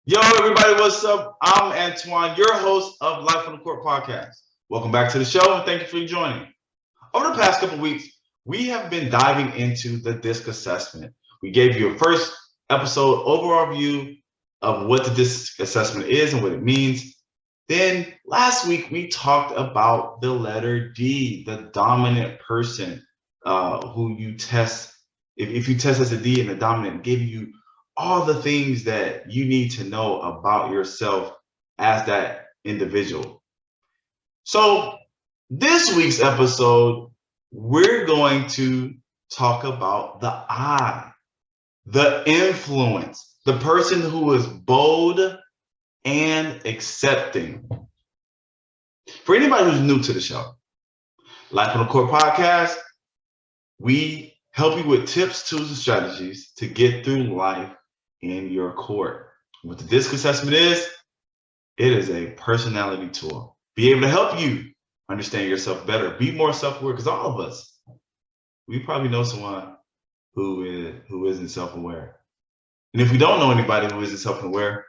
Yo, everybody, what's up? I'm Antoine, your host of Life on the Court podcast. Welcome back to the show, and thank you for joining. Over the past couple of weeks, we have been diving into the DISC assessment. We gave you a first episode overall view of what the DISC assessment is and what it means. Then last week, we talked about the letter D, the dominant person who you test. If you test as a D and the dominant, give you all the things that you need to know about yourself as that individual. So, this week's episode, we're going to talk about the I, the influence, the person who is bold and accepting. For anybody who's new to the show, Life on the Court podcast, we help you with tips, tools, and strategies to get through life in your court. What the DISC assessment is, it is a personality tool. Be able to help you understand yourself better, be more self-aware, because all of us, we probably know someone who isn't self-aware. And if we don't know anybody who isn't self-aware,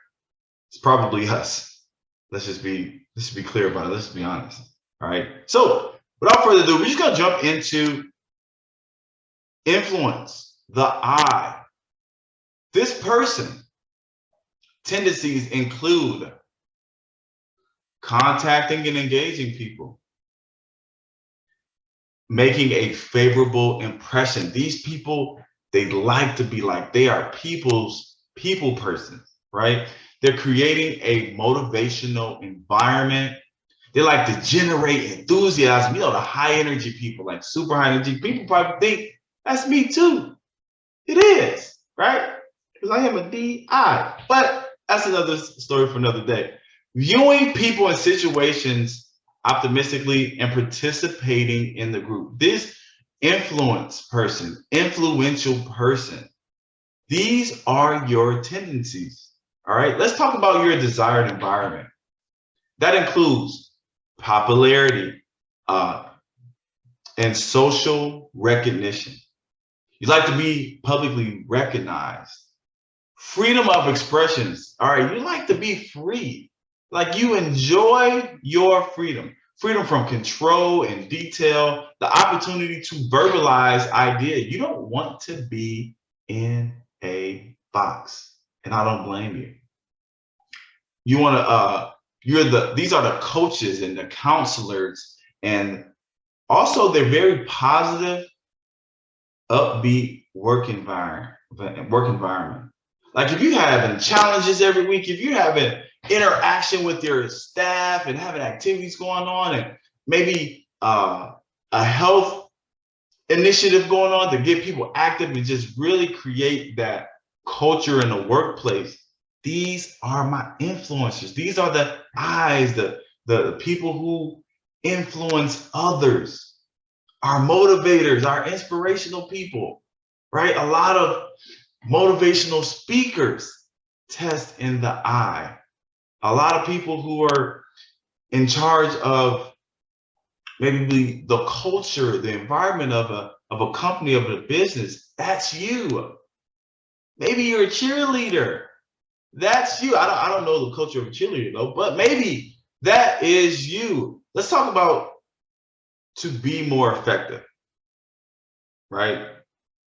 it's probably us. Let's just be clear about it. Let's just be honest. All right. So without further ado, we're just gonna jump into influence, the I. This person tendencies include contacting and engaging people, making a favorable impression. These people, they like to be like, they are people persons, right? They're creating a motivational environment. They like to generate enthusiasm. You know, the high energy people, like super high energy people probably think that's me too. It is, right? Because I am a DI. But that's another story for another day. Viewing people and situations optimistically and participating in the group. This influential person, these are your tendencies. All right, let's talk about your desired environment. That includes popularity and social recognition. You like to be publicly recognized. Freedom of expressions. All right, you like to be free. Like you enjoy your freedom. Freedom from control and detail, the opportunity to verbalize ideas. You don't want to be in a box. And I don't blame you. You want to these are the coaches and the counselors, and also they're very positive, upbeat work environment. Like if you having challenges every week, if you having interaction with your staff and having activities going on, and maybe a health initiative going on to get people active and just really create that culture in the workplace, these are my influencers. These are the eyes, the people who influence others, our motivators, our inspirational people, right? A lot of motivational speakers test in the I. A lot of people who are in charge of maybe the culture, the environment of a company, of a business, that's you. Maybe you're a cheerleader. That's you. I don't know the culture of a cheerleader though, but maybe that is you. Let's talk about to be more effective, right?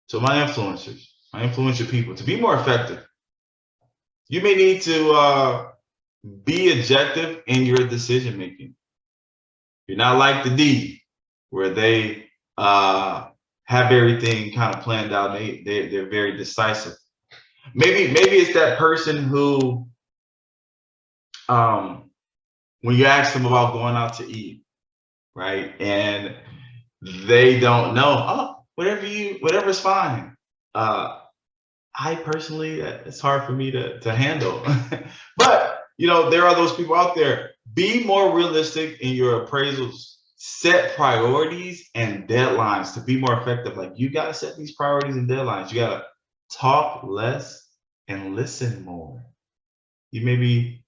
So my influential people, to be more effective, you may need to be objective in your decision making. You're not like the D, where they have everything kind of planned out. They're very decisive. Maybe it's that person who, when you ask them about going out to eat, right, and they don't know, oh, whatever's fine. I personally, it's hard for me to handle. But there are those people out there. Be more realistic in your appraisals. Set priorities and deadlines to be more effective. Like you gotta set these priorities and deadlines. You gotta talk less and listen more. You may be,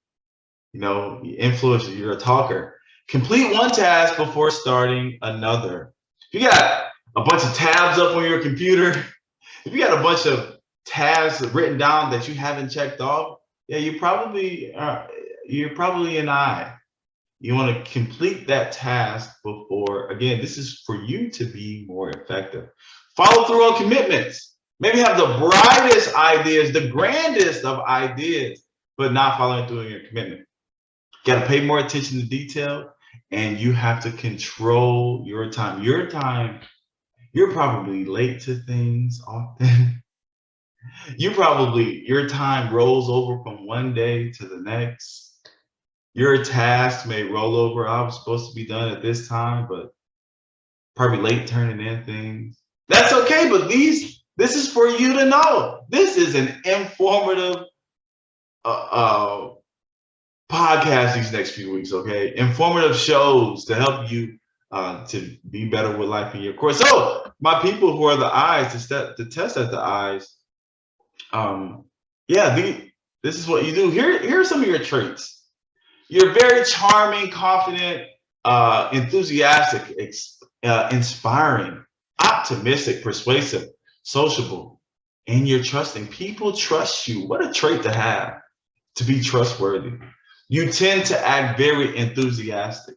influencer, you're a talker. Complete one task before starting another. If you got a bunch of tabs up on your computer, if you got a bunch of tasks written down that you haven't checked off, Yeah, you're probably an I. You want to complete that task before, again, this is for you to be more effective. Follow through on commitments. Maybe have the brightest ideas, the grandest of ideas, but not following through on your commitment. Got to pay more attention to detail, and you have to control your time. You're probably late to things often. Your time rolls over from one day to the next. Your tasks may roll over. I was supposed to be done at this time, but probably late turning in things. That's okay, but this is for you to know. This is an informative uh, podcast these next few weeks, okay? Informative shows to help you to be better with life in your course. So, my people who are the eyes to test as the eyes, yeah, this is what you do. Here are some of your traits. You're very charming, confident, enthusiastic, inspiring, optimistic, persuasive, sociable, and you're trusting. People trust you. What a trait to have, to be trustworthy. You tend to act very enthusiastic.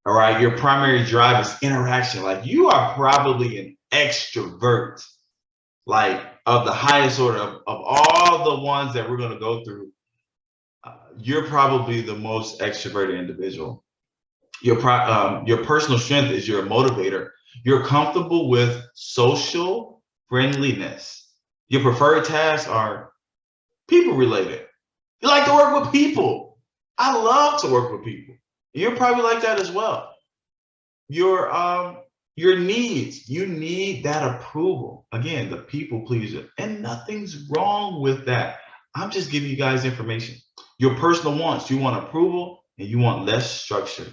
All right. Your primary drive is interaction. Like you are probably an extrovert, like of the highest order of all the ones that we're going to go through. You're probably the most extroverted individual. Your personal strength is your motivator. You're comfortable with social friendliness. Your preferred tasks are people related. You like to work with people. I love to work with people. You're probably like that as well. Your needs, you need that approval. Again, the people pleaser, and nothing's wrong with that. I'm just giving you guys information. Your personal wants, you want approval and you want less structure.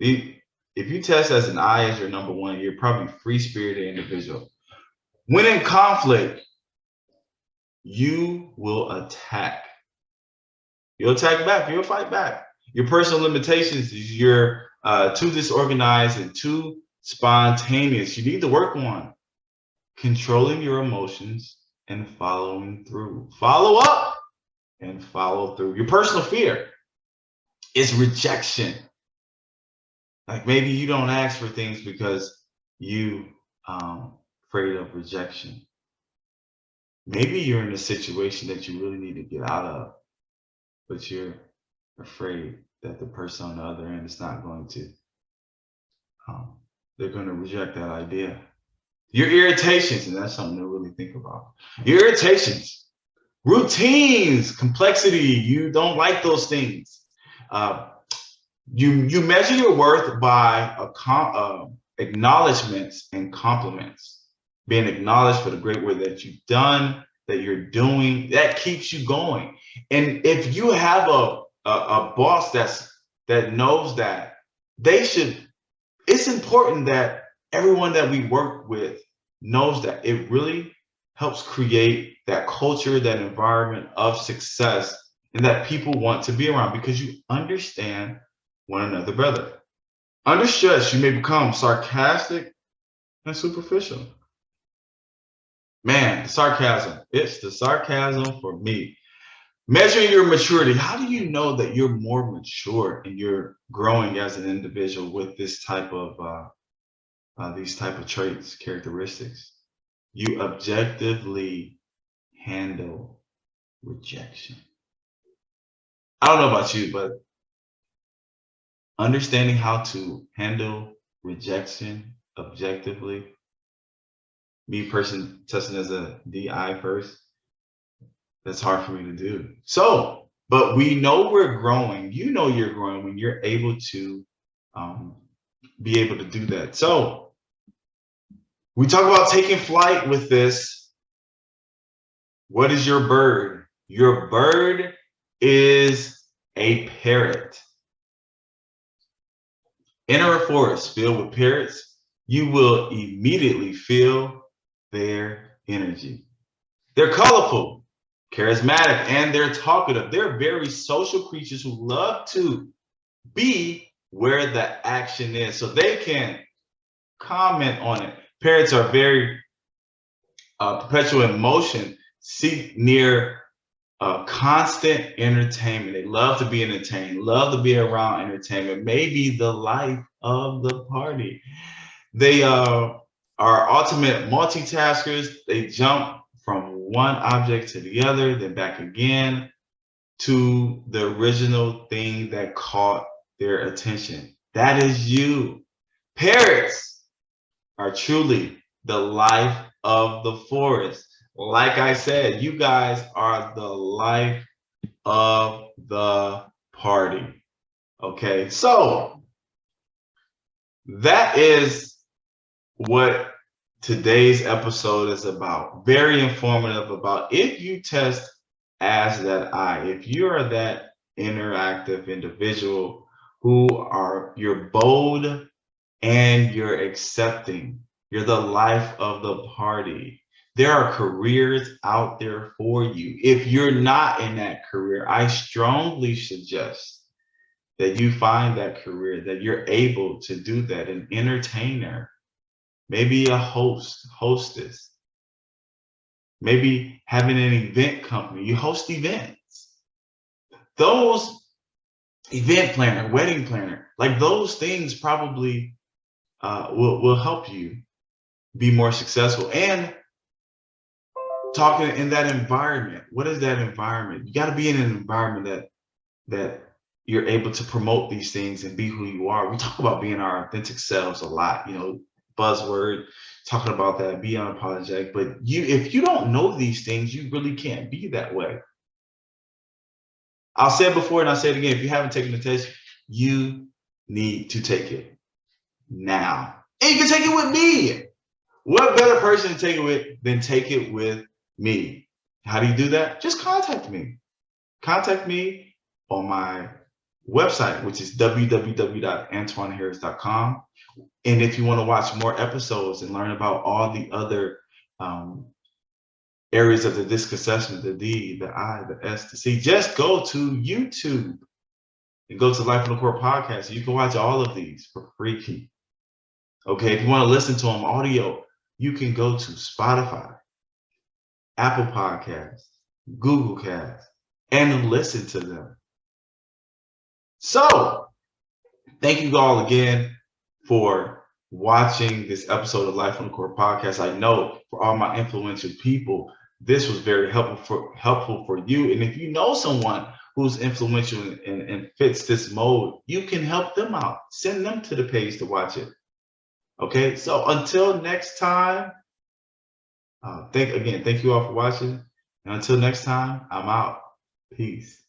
If you test as an I as your number one, you're probably free-spirited individual. When in conflict, you will attack. You'll attack back. You'll fight back. Your personal limitations is you're too disorganized and too spontaneous. You need to work on controlling your emotions and following through. Follow up and follow through. Your personal fear is rejection. Like maybe you don't ask for things because you afraid of rejection. Maybe you're in a situation that you really need to get out of, but you're afraid that the person on the other end is not going to, they're going to reject that idea. Your irritations, and that's something to really think about. Your irritations, routines, complexity, you don't like those things. You measure your worth by acknowledgments and compliments. Being acknowledged for the great work that you've done, that you're doing, that keeps you going. And if you have a boss that knows that, it's important that everyone that we work with knows that. It really helps create that culture, that environment of success, and that people want to be around because you understand one another better. Under stress, you may become sarcastic and superficial. Man, sarcasm. It's the sarcasm for me. Measuring your maturity. How do you know that you're more mature and you're growing as an individual with this type of these type of traits, characteristics? You objectively handle rejection. I don't know about you, but understanding how to handle rejection objectively, me person testing as a DI first, that's hard for me to do. So, but we know we're growing. You know you're growing when you're able to be able to do that. So we talk about taking flight with this. What is your bird? Your bird is a parrot. Enter a forest filled with parrots, you will immediately feel their energy. They're colorful, charismatic, and they're talkative. They're very social creatures who love to be where the action is, so they can comment on it. Parrots are very perpetual in motion, seek near constant entertainment. They love to be entertained, love to be around entertainment, maybe the life of the party. They are ultimate multitaskers. They jump from one object to the other, then back again to the original thing that caught their attention. That is you. Parrots are truly the life of the forest. Like I said, you guys are the life of the party. Okay, so that is what today's episode is about. Very informative about if you test as that I, if you're that interactive individual you're bold and you're accepting, you're the life of the party. There are careers out there for you. If you're not in that career, I strongly suggest that you find that career, that you're able to do that, an entertainer, maybe a hostess, maybe having an event company. You host events. Those event planner, wedding planner, like those things probably will help you be more successful. And talking in that environment, what is that environment? You got to be in an environment that you're able to promote these things and be who you are. We talk about being our authentic selves a lot, buzzword, talking about that, be unapologetic. But if you don't know these things, you really can't be that way. I'll say it before and I'll say it again. If you haven't taken the test, you need to take it now. And you can take it with me. What better person to take it with than take it with me? How do you do that? Just contact me. Contact me on my website, which is www.antoineharris.com. And if you want to watch more episodes and learn about all the other areas of the DISC assessment, the D, the I, the S, the C, just go to YouTube and go to Life on the Court podcast. You can watch all of these for free. Okay, if you want to listen to them audio, you can go to Spotify, Apple Podcasts, Google Cast, and listen to them. So, thank you all again for watching this episode of Life on the Court podcast. I know for all my influential people, this was very helpful for you. And if you know someone who's influential and fits this mode, you can help them out. Send them to the page to watch it. Okay, so until next time, thank you all for watching. And until next time, I'm out. Peace.